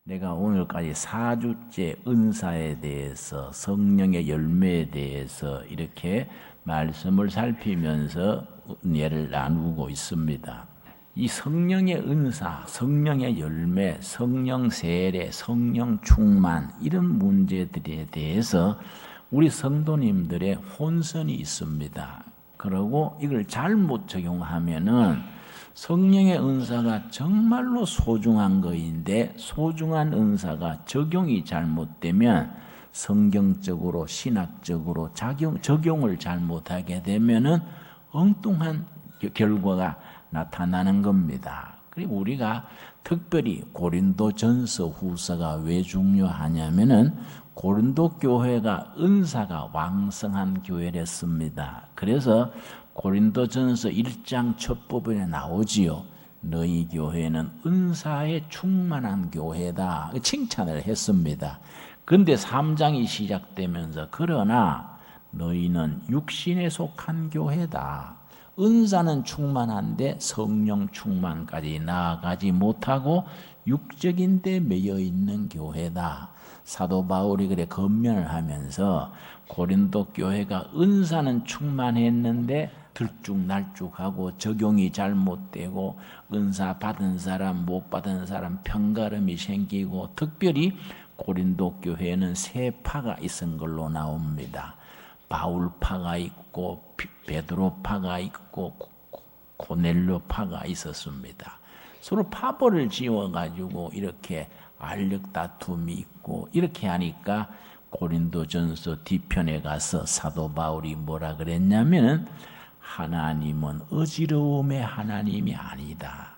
내가 오늘까지 4주째 은사에 대해서 성령의 열매에 대해서 이렇게 말씀을 살피면서 은혜를 나누고 있습니다. 이 성령의 은사, 성령의 열매, 성령 세례, 성령 충만 이런 문제들에 대해서 우리 성도님들의 혼선이 있습니다. 그리고 이걸 잘못 적용하면은 성령의 은사가 정말로 소중한 것인데 소중한 은사가 적용이 잘못되면 성경적으로 신학적으로 적용을 잘못하게 되면은 엉뚱한 결과가 나타나는 겁니다. 그리고 우리가 특별히 고린도전서 후서가 왜 중요하냐면은 고린도 교회가 은사가 왕성한 교회랬습니다. 그래서 고린도전서 1장 첫 부분에 나오지요. 너희 교회는 은사에 충만한 교회다. 칭찬을 했습니다. 그런데 3장이 시작되면서 그러나 너희는 육신에 속한 교회다. 은사는 충만한데 성령 충만까지 나아가지 못하고 육적인 데 매여 있는 교회다. 사도 바울이 그래 권면을 하면서 고린도 교회가 은사는 충만했는데 들쭉날쭉하고 적용이 잘못되고 은사 받은 사람 못 받은 사람 편가름이 생기고 특별히 고린도 교회에는 세 파가 있은 걸로 나옵니다. 바울파가 있고 베드로파가 있고 고넬료파가 있었습니다. 서로 파벌을 지어가지고 이렇게 알력 다툼이 있고 이렇게 하니까 고린도전서 뒤편에 가서 사도 바울이 뭐라 그랬냐면은 하나님은 어지러움의 하나님이 아니다.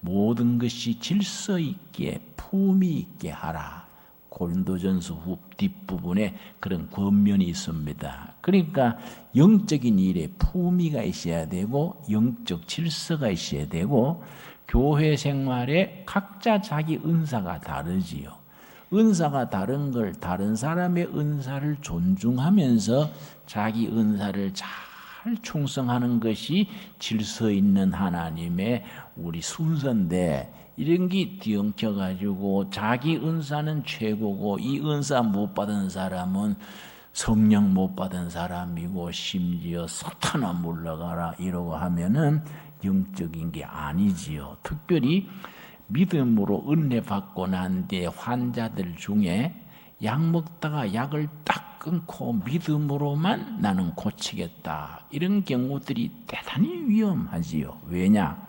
모든 것이 질서 있게 품위 있게 하라. 고린도전서 뒷부분에 그런 권면이 있습니다. 그러니까 영적인 일에 품위가 있어야 되고 영적 질서가 있어야 되고 교회 생활에 각자 자기 은사가 다르지요. 은사가 다른 걸 다른 사람의 은사를 존중하면서 자기 은사를 잘 충성하는 것이 질서 있는 하나님의 우리 순서인데 이런 게 뒤엉켜가지고 자기 은사는 최고고 이 은사 못 받은 사람은 성령 못 받은 사람이고 심지어 사탄아 물러가라 이러고 하면은 영적인 게 아니지요. 특별히 믿음으로 은혜 받고 난 뒤에 환자들 중에 약 먹다가 약을 딱 끊고 믿음으로만 나는 고치겠다. 이런 경우들이 대단히 위험하지요. 왜냐?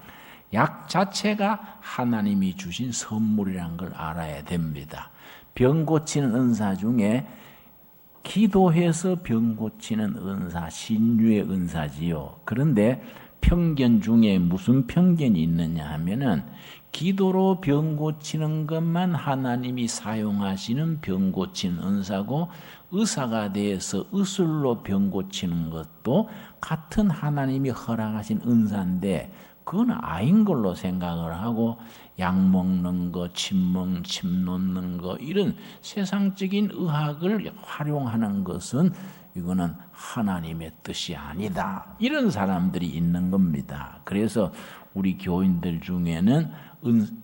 약 자체가 하나님이 주신 선물이라는 걸 알아야 됩니다. 병 고치는 은사 중에 기도해서 병 고치는 은사, 신유의 은사지요. 그런데 편견 중에 무슨 편견이 있느냐 하면은 기도로 병 고치는 것만 하나님이 사용하시는 병 고치는 은사고 의사가 돼서 의술로 병 고치는 것도 같은 하나님이 허락하신 은사인데 그건 아닌 걸로 생각을 하고 약 먹는 거, 침 놓는 거 이런 세상적인 의학을 활용하는 것은 이거는 하나님의 뜻이 아니다. 이런 사람들이 있는 겁니다. 그래서 우리 교인들 중에는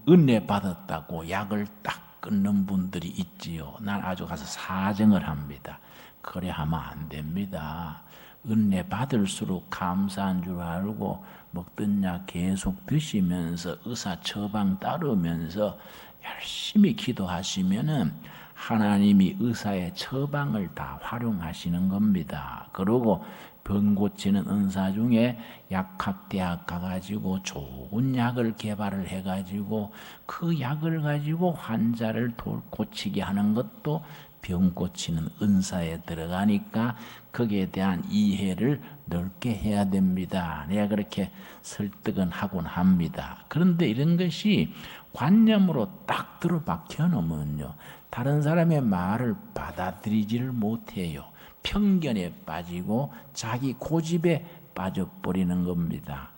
은혜 받았다고 약을 딱 끊는 분들이 있지요. 난 아주 가서 사정을 합니다. 그래 하면 안 됩니다. 은혜 받을수록 감사한 줄 알고 먹던 약 계속 드시면서 의사 처방 따르면서 열심히 기도하시면은 하나님이 의사의 처방을 다 활용하시는 겁니다. 그리고 병 고치는 은사 중에 약학대학 가가지고 좋은 약을 개발을 해가지고 그 약을 가지고 환자를 고치게 하는 것도 병 고치는 은사에 들어가니까 거기에 대한 이해를 넓게 해야 됩니다. 내가 그렇게 설득은 하곤 합니다. 그런데 이런 것이 관념으로 딱 들어박혀 놓으면요. 다른 사람의 말을 받아들이지를 못해요. 편견에 빠지고 자기 고집에 빠져버리는 겁니다.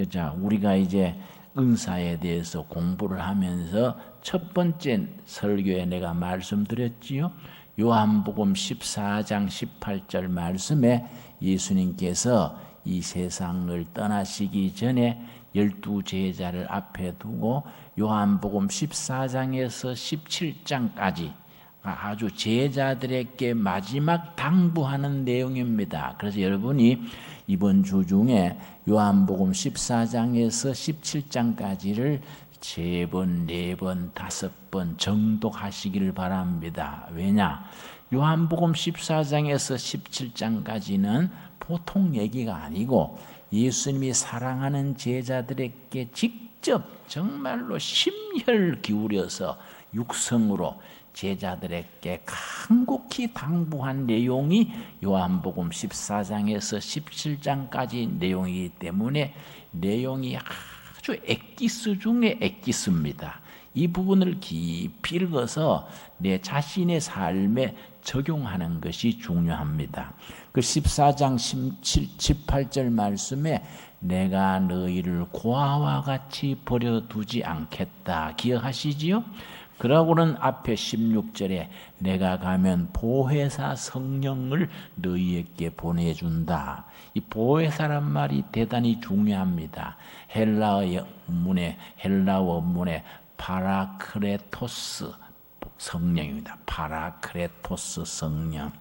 자, 우리가 이제 은사에 대해서 공부를 하면서 첫 번째 설교에 내가 말씀드렸지요. 요한복음 14장 18절 말씀에 예수님께서 이 세상을 떠나시기 전에 12 제자를 앞에 두고 요한복음 14장에서 17장까지 아주 제자들에게 마지막 당부하는 내용입니다. 그래서 여러분이 이번 주 중에 요한복음 14장에서 17장까지를 3번, 4번, 5번 정독하시기를 바랍니다. 왜냐? 요한복음 14장에서 17장까지는 보통 얘기가 아니고 예수님이 사랑하는 제자들에게 직접 정말로 심혈 기울여서 육성으로 제자들에게 간곡히 당부한 내용이 요한복음 14장에서 17장까지 내용이기 때문에 내용이 아주 엑기스 중에 엑기스입니다. 이 부분을 깊이 읽어서 내 자신의 삶에 적용하는 것이 중요합니다. 그 14장 18절 말씀에 내가 너희를 고아와 같이 버려두지 않겠다 기억하시지요? 그러고는 앞에 16절에 내가 가면 보혜사 성령을 너희에게 보내준다. 이 보혜사란 말이 대단히 중요합니다. 헬라어 원문에 파라크레토스 성령입니다. 파라크레토스 성령.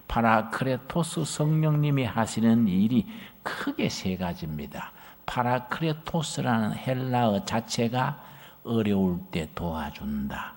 파라크레토스 성령님이 하시는 일이 크게 세 가지입니다. 파라크레토스라는 헬라어 자체가 어려울 때 도와준다.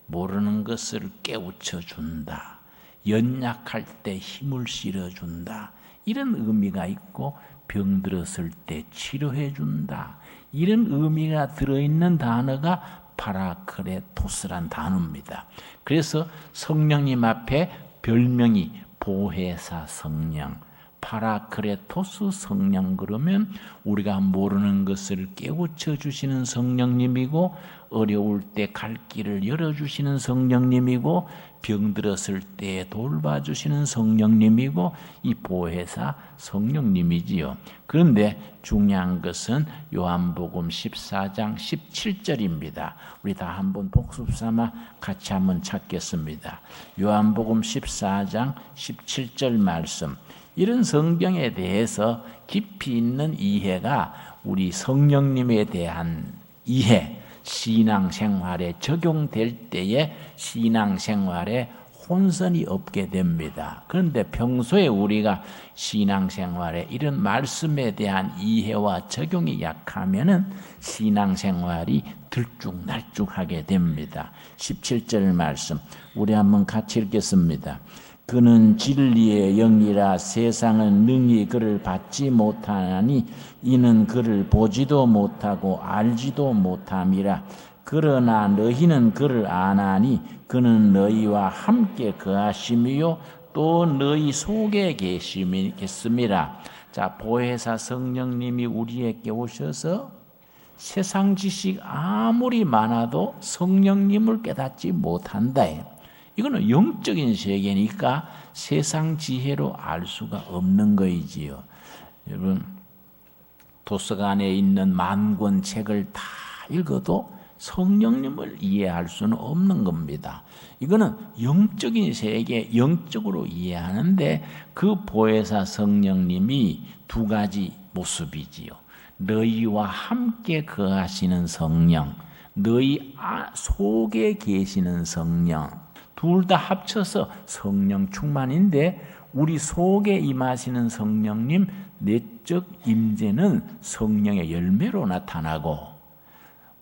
모르는 것을 깨우쳐 준다. 연약할 때 힘을 실어준다. 이런 의미가 있고 병들었을 때 치료해 준다. 이런 의미가 들어있는 단어가 파라크레토스란 단어입니다. 그래서 성령님 앞에 별명이 보혜사 성령, 파라크레토스 성령 그러면 우리가 모르는 것을 깨우쳐 주시는 성령님이고 어려울 때 갈 길을 열어주시는 성령님이고 병들었을 때 돌봐주시는 성령님이고 이 보혜사 성령님이지요. 그런데 중요한 것은 요한복음 14장 17절입니다. 우리 다 한번 복습 삼아 같이 한번 찾겠습니다. 요한복음 14장 17절 말씀. 이런 성경에 대해서 깊이 있는 이해가 우리 성령님에 대한 이해, 신앙생활에 적용될 때에 신앙생활에 혼선이 없게 됩니다. 그런데 평소에 우리가 신앙생활에 이런 말씀에 대한 이해와 적용이 약하면은 신앙생활이 들쭉날쭉하게 됩니다. 17절 말씀 우리 한번 같이 읽겠습니다. 그는 진리의 영이라 세상은 능히 그를 받지 못하나니 이는 그를 보지도 못하고 알지도 못함이라. 그러나 너희는 그를 아나니 그는 너희와 함께 거하심이요 또 너희 속에 계심이라. 자, 보혜사 성령님이 우리에게 오셔서 세상 지식 아무리 많아도 성령님을 깨닫지 못한다. 이거는 영적인 세계니까 세상 지혜로 알 수가 없는 거이지요. 여러분, 도서관에 있는 만 권 책을 다 읽어도 성령님을 이해할 수는 없는 겁니다. 이거는 영적인 세계, 영적으로 이해하는데 그 보혜사 성령님이 두 가지 모습이지요. 너희와 함께 거하시는 성령, 너희 속에 계시는 성령, 둘 다 합쳐서 성령 충만인데 우리 속에 임하시는 성령님 내적 임재는 성령의 열매로 나타나고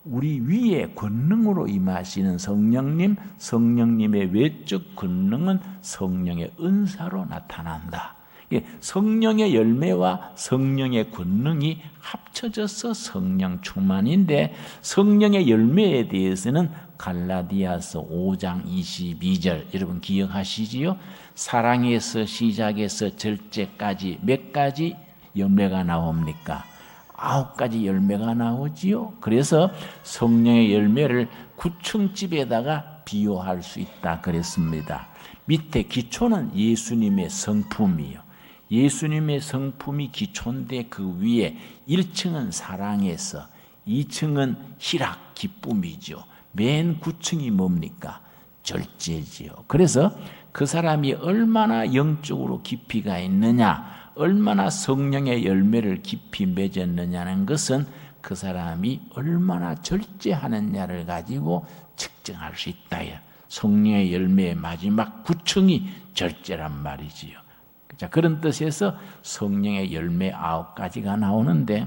우리 위에 권능으로 임하시는 성령님, 성령님의 외적 권능은 성령의 은사로 나타난다. 성령의 열매와 성령의 권능이 합쳐져서 성령 충만인데 성령의 열매에 대해서는 갈라디아서 5장 22절 여러분 기억하시지요? 사랑에서 시작해서 절제까지 몇 가지 열매가 나옵니까? 9가지 열매가 나오지요. 그래서 성령의 열매를 9층집에다가 비유할 수 있다 그랬습니다. 밑에 기초는 예수님의 성품이요. 예수님의 성품이 기초인데 그 위에 1층은 사랑에서 2층은 희락, 기쁨이죠. 맨 9층이 뭡니까? 절제지요. 그래서 그 사람이 얼마나 영적으로 깊이가 있느냐, 얼마나 성령의 열매를 깊이 맺었느냐는 것은 그 사람이 얼마나 절제하느냐를 가지고 측정할 수 있다. 성령의 열매의 마지막 구층이 절제란 말이지요. 자, 그런 뜻에서 성령의 열매 9가지가 나오는데,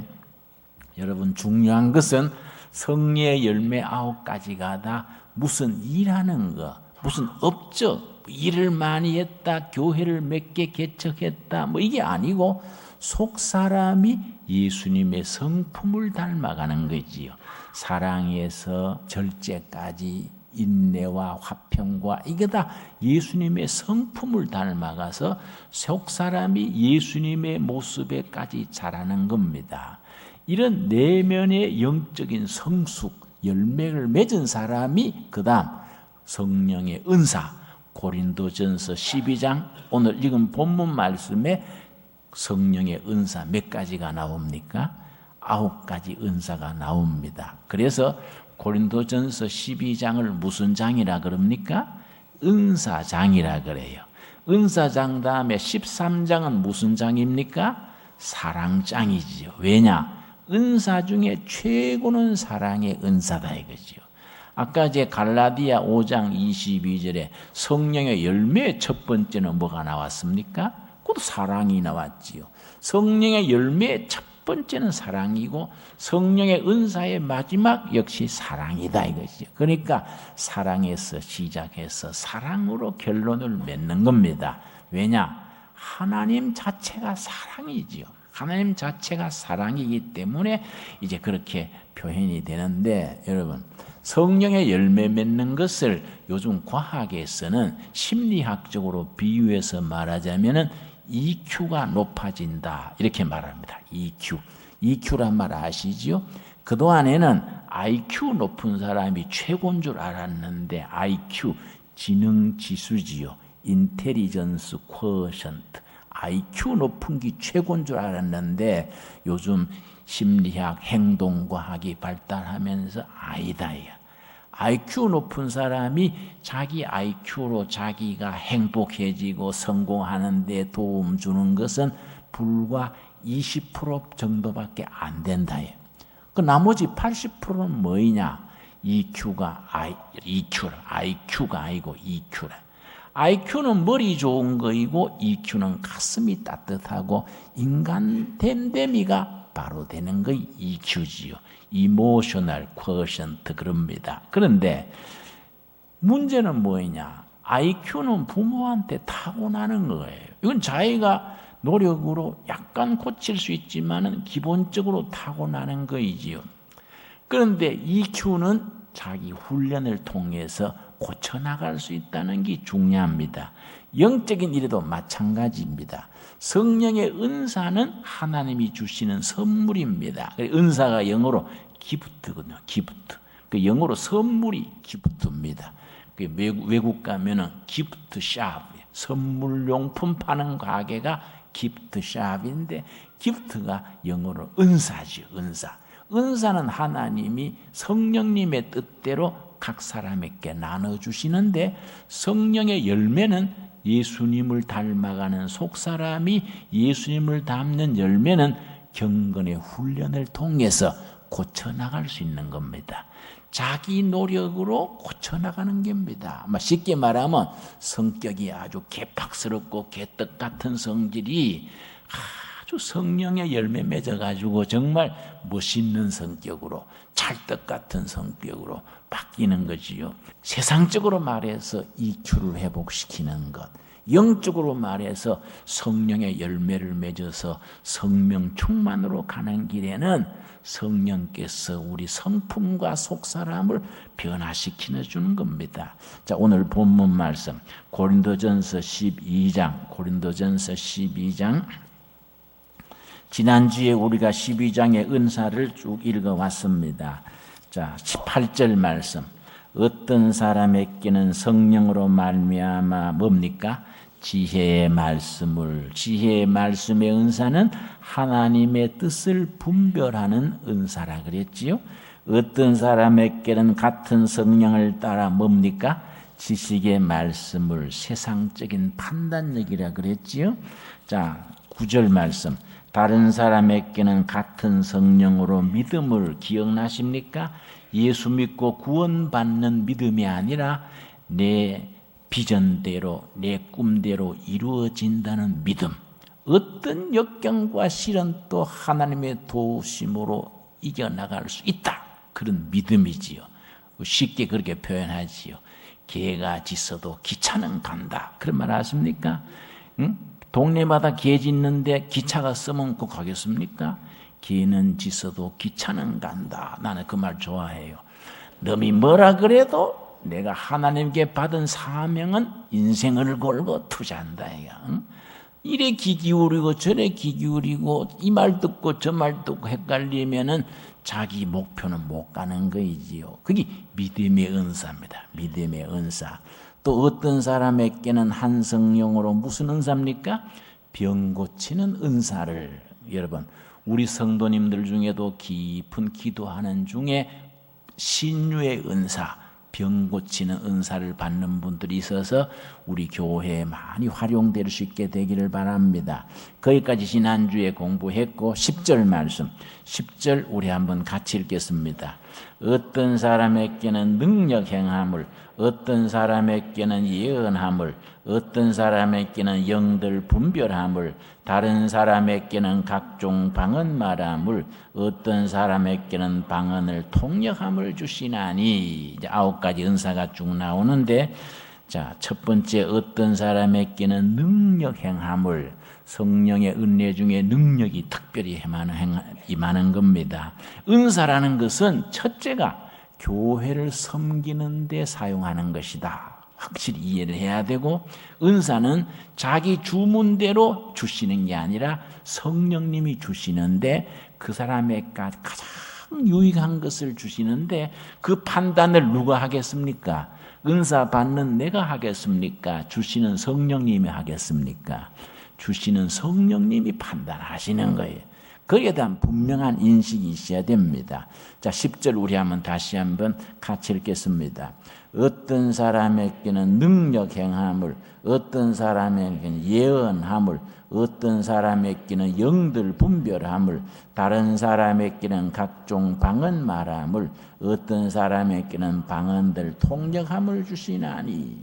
여러분 중요한 것은 성령의 열매 9가지가 다 무슨 일하는 거, 무슨 업적, 일을 많이 했다, 교회를 몇 개 개척했다, 뭐 이게 아니고 속 사람이 예수님의 성품을 닮아가는 거지요. 사랑에서 절제까지 인내와 화평과 이게 다 예수님의 성품을 닮아가서 속 사람이 예수님의 모습에까지 자라는 겁니다. 이런 내면의 영적인 성숙, 열매를 맺은 사람이 그 다음 성령의 은사, 고린도전서 12장 오늘 읽은 본문 말씀에 성령의 은사 몇 가지가 나옵니까? 9가지 은사가 나옵니다. 그래서 고린도전서 12장을 무슨 장이라 그럽니까? 은사장이라 그래요. 은사장 다음에 13장은 무슨 장입니까? 사랑장이지요. 왜냐? 은사 중에 최고는 사랑의 은사다 이거지요. 아까 이제 갈라디아 5장 22절에 성령의 열매의 첫 번째는 뭐가 나왔습니까? 그것도 사랑이 나왔지요. 성령의 열매의 첫 번째는 사랑이고 성령의 은사의 마지막 역시 사랑이다 이것이죠. 그러니까 사랑에서 시작해서 사랑으로 결론을 맺는 겁니다. 왜냐? 하나님 자체가 사랑이지요. 하나님 자체가 사랑이기 때문에 이제 그렇게 표현이 되는데, 여러분 성령의 열매 맺는 것을 요즘 과학에서는 심리학적으로 비유해서 말하자면은 EQ가 높아진다 이렇게 말합니다. EQ란 말 아시지요? 그동안에는 IQ 높은 사람이 최고인 줄 알았는데 IQ 지능지수지요. 인텔리전스 쿼션트 IQ 높은 게 최고인 줄 알았는데 요즘 심리학, 행동과학이 발달하면서 아니다. IQ 높은 사람이 자기 IQ로 자기가 행복해지고 성공하는 데 도움 주는 것은 불과 20% 정도밖에 안 된다. 그 나머지 80%는 뭐이냐? IQ가 아니고 EQ라. IQ는 머리 좋은 거이고 EQ는 가슴이 따뜻하고 인간 됨됨이가 바로 되는 거 EQ지요. 이모셔널 쿼션트 그럽니다. 그런데 문제는 뭐냐? IQ는 부모한테 타고나는 거예요. 이건 자기가 노력으로 약간 고칠 수 있지만은 기본적으로 타고나는 거이지요. 그런데 EQ는 자기 훈련을 통해서 고쳐나갈 수 있다는 게 중요합니다. 영적인 일에도 마찬가지입니다. 성령의 은사는 하나님이 주시는 선물입니다. 은사가 영어로 기프트거든요. 기프트. 그 영어로 선물이 기프트입니다. 외국 가면은 기프트 샵, 선물용품 파는 가게가 기프트 샵인데 기프트가 영어로 은사죠. 은사는 하나님이 성령님의 뜻대로 각 사람에게 나눠주시는데, 성령의 열매는 예수님을 닮아가는 속사람이 예수님을 닮는 열매는 경건의 훈련을 통해서 고쳐나갈 수 있는 겁니다. 자기 노력으로 고쳐나가는 겁니다. 쉽게 말하면 성격이 아주 개팍스럽고 개떡 같은 성질이 아주 성령의 열매 맺어가지고 정말 멋있는 성격으로 찰떡 같은 성격으로 바뀌는 거지요. 세상적으로 말해서 EQ를 회복시키는 것, 영적으로 말해서 성령의 열매를 맺어서 성령 충만으로 가는 길에는 성령께서 우리 성품과 속사람을 변화시켜 주는 겁니다. 자, 오늘 본문 말씀 고린도전서 12장 지난주에 우리가 12장의 은사를 쭉 읽어왔습니다. 자, 18절 말씀. 어떤 사람에게는 성령으로 말미암아 뭡니까? 지혜의 말씀의 은사는 하나님의 뜻을 분별하는 은사라 그랬지요. 어떤 사람에게는 같은 성령을 따라 뭡니까? 지식의 말씀을 세상적인 판단력이라 그랬지요. 자, 9절 말씀. 다른 사람에게는 같은 성령으로 믿음을 기억나십니까? 예수 믿고 구원받는 믿음이 아니라 내 비전대로 내 꿈대로 이루어진다는 믿음. 어떤 역경과 시련도 하나님의 도우심으로 이겨나갈 수 있다. 그런 믿음이지요. 쉽게 그렇게 표현하지요. 개가 짖어도 기차는 간다. 그런 말 아십니까? 응? 동네마다 개 짖는데 기차가 써먹고 가겠습니까? 개는 짖어도 기차는 간다. 나는 그 말 좋아해요. 너희 뭐라 그래도 내가 하나님께 받은 사명은 인생을 걸고 투자한다. 응? 이래 귀 기울이고 저래 귀 기울이고 이 말 듣고 저 말 듣고 헷갈리면은 자기 목표는 못 가는 거이지요. 그게 믿음의 은사입니다. 믿음의 은사. 또 어떤 사람에게는 한 성령으로 무슨 은사입니까? 병 고치는 은사를. 여러분, 우리 성도님들 중에도 깊은 기도하는 중에 신유의 은사, 병 고치는 은사를 받는 분들이 있어서 우리 교회에 많이 활용될 수 있게 되기를 바랍니다. 거기까지 지난주에 공부했고 10절 말씀, 10절 우리 한번 같이 읽겠습니다. 어떤 사람에게는 능력 행함을, 어떤 사람에게는 예언함을, 어떤 사람에게는 영들 분별함을, 다른 사람에게는 각종 방언 말함을, 어떤 사람에게는 방언을 통역함을 주시나니. 이제 9가지 은사가 쭉 나오는데, 자, 첫 번째 어떤 사람에게는 능력 행함을, 성령의 은혜 중에 능력이 특별히 임하는 겁니다. 은사라는 것은 첫째가 교회를 섬기는 데 사용하는 것이다. 확실히 이해를 해야 되고, 은사는 자기 주문대로 주시는 게 아니라 성령님이 주시는데 그 사람에게 가장 유익한 것을 주시는데 그 판단을 누가 하겠습니까? 은사 받는 내가 하겠습니까? 주시는 성령님이 하겠습니까? 주시는 성령님이 판단하시는 거예요. 거기에 대한 분명한 인식이 있어야 됩니다. 자, 10절 우리 한번 다시 한번 같이 읽겠습니다. 어떤 사람에게는 능력 행함을, 어떤 사람에게는 예언함을, 어떤 사람에게는 영들 분별함을, 다른 사람에게는 각종 방언 말함을, 어떤 사람에게는 방언들 통역함을 주시나니.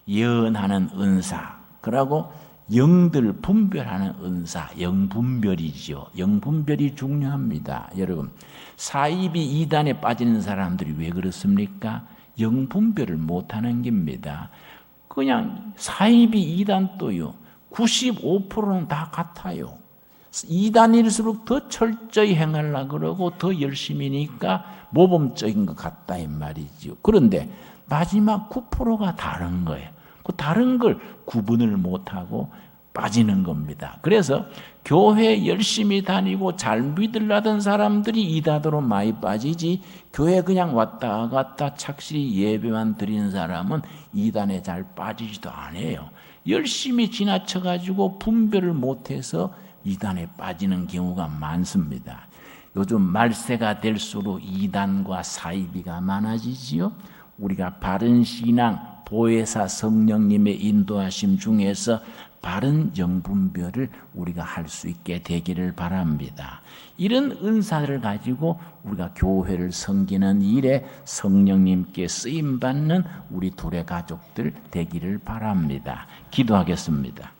예언하는 은사, 그러고 영들 분별하는 은사, 영분별이죠. 영분별이 중요합니다. 여러분, 사이비 이단에 빠지는 사람들이 왜 그렇습니까? 영분별을 못하는 겁니다. 그냥 사이비 이단도요, 95%는 다 같아요. 이단일수록 더 철저히 행하려고 그러고 더 열심히니까 모범적인 것 같다 이 말이죠. 그런데 마지막 9%가 다른 거예요. 그 다른 걸 구분을 못하고 빠지는 겁니다. 그래서 교회 열심히 다니고 잘 믿으려던 사람들이 이단으로 많이 빠지지, 교회 그냥 왔다 갔다 착실히 예배만 드리는 사람은 이단에 잘 빠지지도 않아요. 열심히 지나쳐가지고 분별을 못해서 이단에 빠지는 경우가 많습니다. 요즘 말세가 될수록 이단과 사이비가 많아지지요. 우리가 바른 신앙, 보혜사 성령님의 인도하심 중에서 바른 영분별을 우리가 할 수 있게 되기를 바랍니다. 이런 은사를 가지고 우리가 교회를 섬기는 일에 성령님께 쓰임받는 우리 둘의 가족들 되기를 바랍니다. 기도하겠습니다.